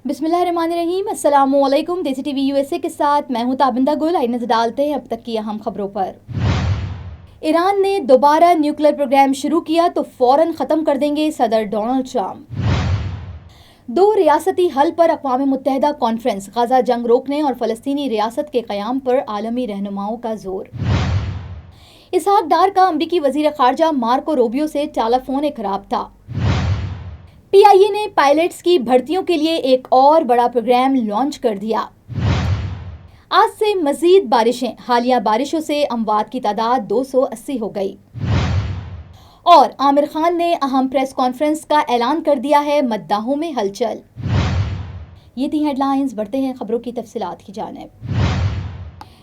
बिस्मिल्लाहिर्रहमानिर्रहीम। अस्सलामुअलैकुम। देसी टीवी यूएसए के साथ मैं हूं ताबिंदा गुल। आइए नजर डालते हैं अब तक की अहम खबरों पर। ईरान ने दोबारा न्यूक्लियर प्रोग्राम शुरू किया तो फौरन खत्म कर देंगे सदर डोनाल्ड ट्रंप। दो रियासती हल पर अक़वाम मुत्तहिदा कॉन्फ्रेंस, गजा जंग रोकने और फ़लस्तीनी रियासत के क़याम पर आलमी रहनुमाओं का जोर। इसहाक डार का अमरीकी वज़ीर ख़ारजा मार्को रूबियो से टेलीफोनिक राब्ता। पीआईए ने पायलट्स की भर्तियों के लिए एक और बड़ा प्रोग्राम लॉन्च कर दिया। आज से मजीद बारिशें, हालिया बारिशों से अमवात की तादाद 280 हो गई। और आमिर खान ने अहम प्रेस कॉन्फ्रेंस का ऐलान कर दिया है, मद्दाहों में हलचल। ये थी हेडलाइंस। बढ़ते हैं खबरों की तफसीलात की जानिब।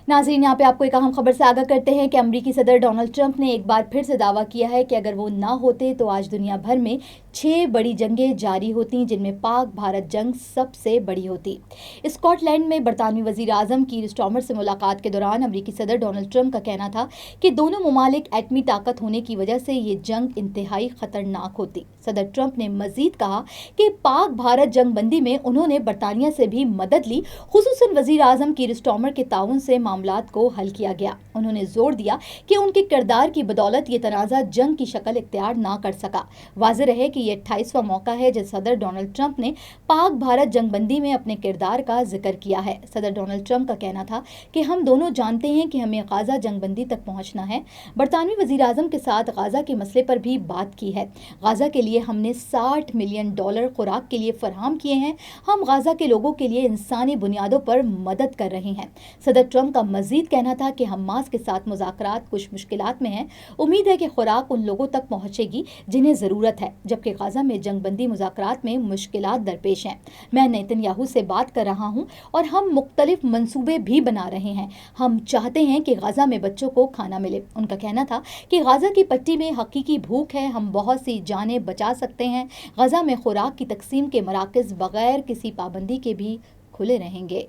नाज़रीन, यहाँ पे आपको एक अहम खबर से आगाह करते हैं कि अमरीकी सदर डोनाल्ड ट्रंप ने एक बार फिर से दावा किया है कि अगर वो ना होते तो आज दुनिया भर में 6 बड़ी जंगें जारी होती, जिनमें पाक भारत जंग सबसे बड़ी होती। स्कॉटलैंड में बरतानवी वज़ीर आज़म कीर स्टार्मर से मुलाकात के दौरान अमरीकी सदर डोनाल्ड ट्रंप का कहना था कि दोनों ममालिक एटमी ताकत होने की वजह से ये जंग इंतहाई खतरनाक होती। सदर ट्रंप ने मजीद कहा कि पाक भारत जंग बंदी में उन्होंने बरतानिया से भी मदद ली, खुसूसन वज़ीर आज़म कीर स्टार्मर के ताउन से मामलात को हल किया गया। उन्होंने जोर दिया कि उनके किरदार की बदौलत ये तनाज़ा जंग की शक्ल इख्तियार ना कर सका। वाज़ेह रहे कि ये 28वां मौका है जब सदर डोनाल्ड ट्रंप ने पाक भारत जंगबंदी में अपने किरदार का जिक्र किया है। सदर डोनाल्ड ट्रंप का कहना था कि हम दोनों जानते हैं कि हमें गाजा जंगबंदी तक पहुंचना है। बरतानवी वज़ीर आज़म के साथ गाजा के मसले पर भी बात की है। गाजा के लिए हमने $60 मिलियन खुराक के लिए फराहम किए हैं। हम गाजा के लोगों के लिए इंसानी बुनियादों पर मदद कर रहे हैं। सदर ट्रंप का मजीद कहना था कि हमास के साथ मुज़ाकरात कुछ मुश्किलात में हैं। उम्मीद है कि खुराक उन लोगों तक पहुंचेगी जिन्हें ज़रूरत है, जबकि गाजा में जंगबंदी मुज़ाकरात में मुश्किलात दरपेश हैं। मैं नेतन्याहू से बात कर रहा हूं और हम मुख्तलिफ मंसूबे भी बना रहे हैं। हम चाहते हैं कि गाजा में बच्चों को खाना मिले। उनका कहना था कि गाजा की पट्टी में हकीकी भूख है, हम बहुत सी जानें बचा सकते हैं। गाजा में खुराक की तकसीम के मराकज़ बगैर किसी पाबंदी के भी खुले रहेंगे।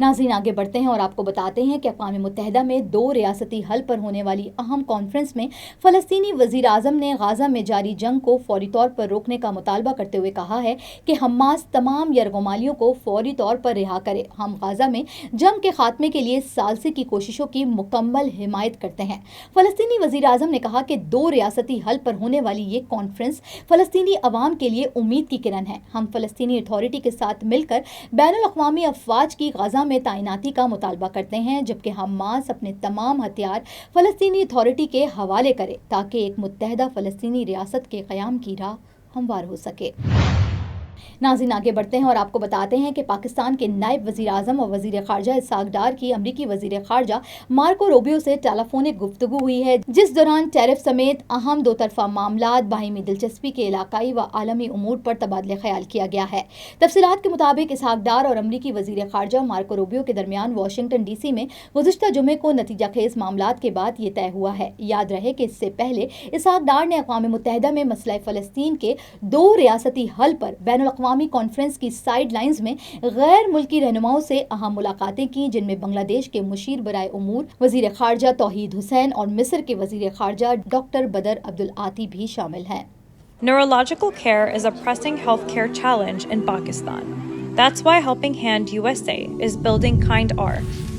नाज़रीन, आगे बढ़ते हैं और आपको बताते हैं कि अक़वाम मुत्तहिदा में 2 रियासती हल पर होने वाली अहम कॉन्फ्रेंस में फ़लस्तीनी वज़ीर आज़म ने गाज़ा में जारी जंग को फौरी तौर पर रोकने का मुतालबा करते हुए कहा है कि हमास तमाम यरगमालियों को फौरी तौर पर रिहा करे। हम गाज़ा में जंग के खात्मे के लिए सालसी की कोशिशों की मुकम्मल हिमायत करते हैं। फ़लस्तीनी वज़ीर आज़म ने कहा कि 2 रियासती हल पर होने वाली ये कॉन्फ्रेंस फ़लस्तीनी अवाम के लिए उम्मीद की किरण है। हम फ़लस्तीनी अथॉरिटी के साथ मिलकर बैनुल-अक़वामी अफ़वाज की गाज़ा में तैनाती का मुतालबा करते हैं, जबकि हमास अपने तमाम हथियार फ़लस्तीनी अथॉरिटी के हवाले करे ताकि एक मुत्तहिदा फ़लस्तीनी रियासत के क़याम की राह हमवार हो सके। नाज़रीन, आगे बढ़ते हैं और आपको बताते हैं कि पाकिस्तान के नायब वज़ीर आज़म और वज़ीर ख़ारजा इसहाक डार की अमरीकी वज़ीर ख़ारजा मार्को रूबियो से टेलीफोनिक गुफ्तगू हुई है, जिस दौरान टैरिफ समेत अहम दो तरफ़ा मामलात, बाहिमी दिलचस्पी के इलाकाई व आलमी उमूर पर तबादले ख्याल किया गया है। तफसीलात के मुताबिक इसहाक डार और अमरीकी वज़ीर ख़ारजा मार्को रूबियो के दरमियान वाशिंगटन DC में गुज़िश्ता जुमे को नतीजा खेज़ मामलात के बाद ये तय हुआ है। याद रहे कि इससे पहले इसहाक डार ने अक़वाम मुत्तहिदा में मसला फ़लस्तीन के 2 रियासती हल पर बैनुल-अक़वामी कॉन्फ्रेंस की साइड लाइंस में गैर मुल्की रहनुमाओं से अहम मुलाकातें की, जिनमें बांग्लादेश के मुशीर बराए उमूर वज़ीर ख़ारजा तौहीद हुसैन और मिस्र के वज़ीर ख़ारजा डॉक्टर बदर अब्दुल आती भी शामिल हैं। Neurological care is a pressing healthcare challenge in Pakistan. That's why Helping Hand USA is building Kind R,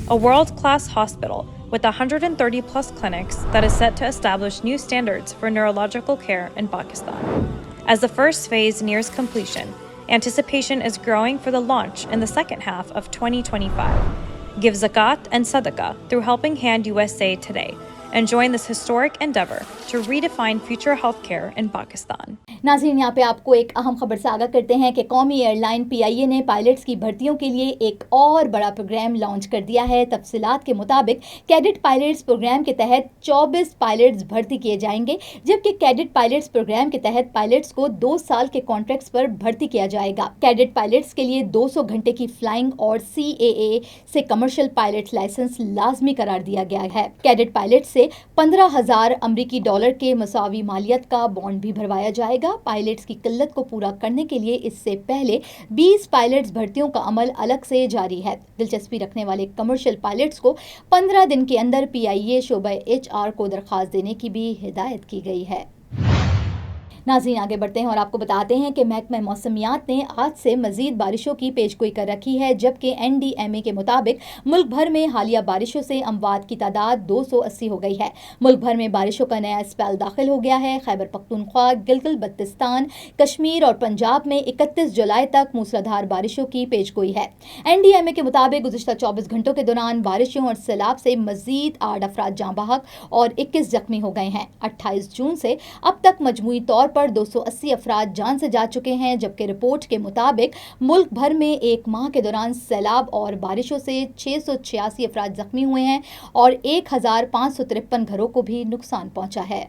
a world-class hospital with 130 plus clinics that is set to establish new standards for neurological care in Pakistan. As the first phase nears completion, anticipation is growing for the launch in the second half of 2025. Give zakat and sadaqah through Helping Hand USA today and join this historic endeavor to redefine future healthcare in Pakistan. नाज़रीन, यहाँ पे आपको एक अहम खबर से आगाह करते हैं कि कौमी एयरलाइन पीआईए ने पायलट्स की भर्तियों के लिए एक और बड़ा प्रोग्राम लॉन्च कर दिया है। तफसीलात के मुताबिक कैडेट पायलट्स प्रोग्राम के तहत 24 पायलट्स भर्ती किए जाएंगे, जबकि कैडेट पायलट्स प्रोग्राम के तहत पायलट्स को 2 साल के कॉन्ट्रैक्ट्स पर भर्ती किया जाएगा। कैडेट पायलट्स के लिए 200 घंटे की फ्लाइंग और CAA से कमर्शियल पायलट लाइसेंस लाजमी करार दिया गया है। कैडेट पायलट से $15,000 अमरीकी डॉलर के मसावी मालियत का बॉन्ड भी भरवाया जाएगा। पायलट्स की किल्लत को पूरा करने के लिए इससे पहले 20 पायलट्स भर्तियों का अमल अलग से जारी है। दिलचस्पी रखने वाले कमर्शियल पायलट्स को 15 दिन के अंदर पीआईए शोबा HR को दरखास्त देने की भी हिदायत की गई है। नाज़रीन आगे बढ़ते हैं और आपको बताते हैं कि महकमा मौसमियात ने आज से मजीद बारिशों की पेशगोई कर रखी है, जबकि NDMA के मुताबिक मुल्क भर में हालिया बारिशों से अमवात की तादाद 280 हो गई है। मुल्क भर में बारिशों का नया स्पेल दाखिल हो गया है। खैबर पख्तूनख्वा, गिलगित बल्तिस्तान, कश्मीर और पंजाब में 31 जुलाई तक मूसलाधार बारिशों की पेशगोई है। NDMA के मुताबिक गुज़िश्ता 24 घंटों के दौरान बारिशों और सैलाब से मजीद 8 अफराद जाँ बहक और 21 जख्मी हो गए हैं। 28 जून से अब तक मजमूई तौर पर 280 अफराद जान से जा चुके हैं, जबकि रिपोर्ट के मुताबिक मुल्क भर में एक माह के दौरान सैलाब और बारिशों से 686 अफराद जख्मी हुए हैं और 1553 घरों को भी नुकसान पहुंचा है।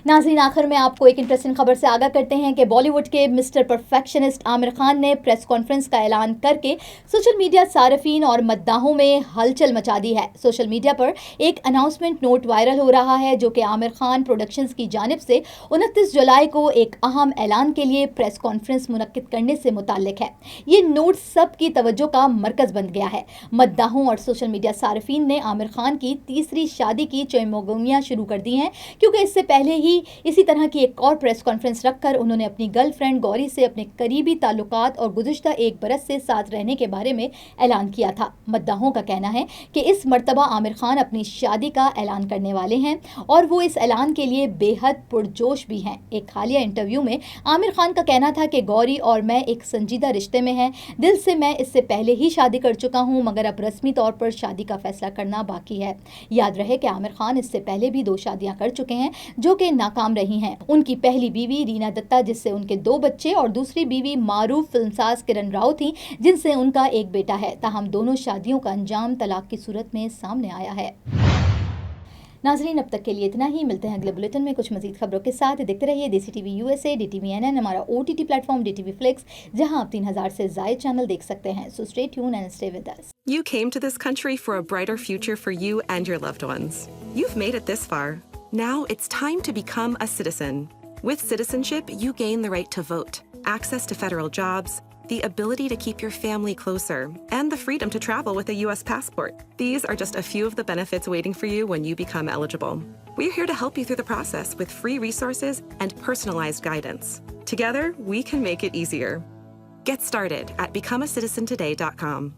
नाज़रीन आखिर में आपको एक इंटरेस्टिंग खबर से आगाह करते हैं कि बॉलीवुड के मिस्टर परफेक्शनिस्ट आमिर खान ने प्रेस कॉन्फ्रेंस का ऐलान करके सोशल मीडिया सार्फिन और मद्दाहों में हलचल मचा दी है। सोशल मीडिया पर एक अनाउंसमेंट नोट वायरल हो रहा है, जो कि आमिर खान प्रोडक्शंस की जानिब से 29 जुलाई को एक अहम ऐलान के लिए प्रेस कॉन्फ्रेंस मुनक्किद करने से मुताल्लिक है। ये नोट सब की तवज्जो का मरकज बन गया है। मद्दाहों और सोशल मीडिया सार्फिन ने आमिर खान की तीसरी शादी की चमोगोनियां शुरू कर दी हैं, क्योंकि इससे पहले ही इसी तरह की एक और प्रेस कॉन्फ्रेंस रखकर उन्होंने अपनी गर्लफ्रेंड गौरी से अपने करीबी ताल्लुकात और गुज़िश्ता एक बरस से साथ रहने के बारे में ऐलान किया था। मद्दाहों का कहना है कि इस मर्तबा आमिर खान अपनी शादी का ऐलान करने वाले हैं और वो इस ऐलान के लिए बेहद पुरजोश भी हैं। एक हालिया इंटरव्यू में आमिर खान का कहना था कि गौरी और मैं एक संजीदा रिश्ते में हैं। दिल से मैं इससे पहले ही शादी कर चुका हूँ, मगर अब रस्मी तौर पर शादी का फैसला करना बाकी है। याद रहे कि आमिर खान इससे पहले भी 2 शादियां कर चुके हैं, जो कि नाकाम रही हैं। उनकी पहली बीवी रीना दत्ता, जिससे उनके 2 बच्चे, और दूसरी बीवी मारूफ फिल्मसाज किरण राव थी, जिनसे उनका एक बेटा है। ताहम दोनों शादियों का अंजाम तलाक की सूरत में सामने आया है। नाजरीन अब तक के लिए इतना ही। मिलते हैं अगले बुलेटिन में कुछ मजीद खबरों के साथ। देखते रहिए देसी टीवी USA, DTV NN, हमारा OTT प्लेटफॉर्म DTV Flix, जहां आप 3000 से ज़ायद चैनल देख सकते हैं। So stay tuned and stay with us. You came to this country for a brighter future for you and your loved ones. You've made it this far. Now it's time to become a citizen. With citizenship, you gain the right to vote, access to federal jobs, the ability to keep your family closer, and the freedom to travel with a US passport. These are just a few of the benefits waiting for you when you become eligible. We're here to help you through the process with free resources and personalized guidance. Together, we can make it easier. Get started at becomeacitizentoday.com.